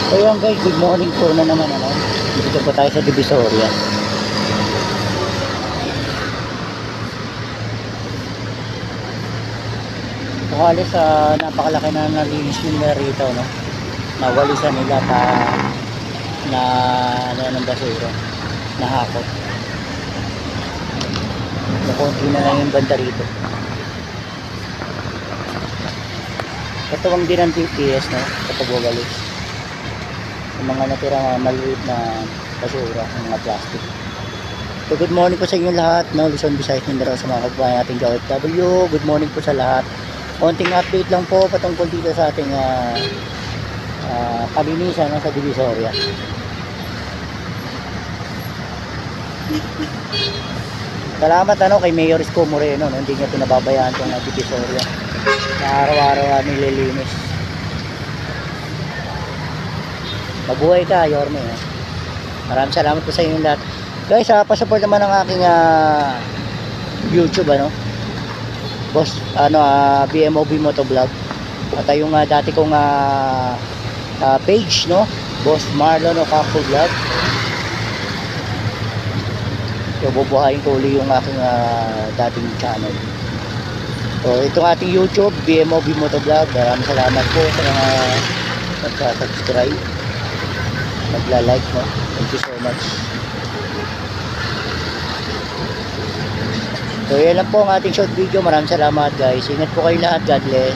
So yan guys, good morning po na naman ano. Dito po tayo sa Divisoria. So halos napakalaki na nalinis nila rito no. Nawalisan nila na ng basura. Nahakot. Nakunti na lang yung banda rito. Katuwang din ang TPS no, kapag wawalis. Yung mga natirang maliit na basura, yung mga plastic. So good morning po sa inyo lahat, no? Luzon, Visayas, Mindanao, sa mga kababayan nating OFW. Good morning po sa lahat. Konting update lang po patungkol dito sa ating kalinisan sa Divisoria. Salamat kay Mayor Isko Moreno, no? Hindi niya pinababayaan itong Divisoria na araw-araw nililinis. Mabuhay ka, Yorme. Maraming salamat po sa inyo lahat. Guys, pa-support naman ang aking YouTube, Boss, BMOB Motovlog. At yung dati kong page, no? Boss Marlon Ocampo Vlog. So, bubuhayin ko uli yung aking dating channel. So, itong ating YouTube, BMOB Motovlog. Maraming salamat po sa mga nagsa-subscribe. Magla-like, no? Thank you so much. So yan lang po ang ating short video. Maraming salamat guys. Ingat po kayo lahat. God bless.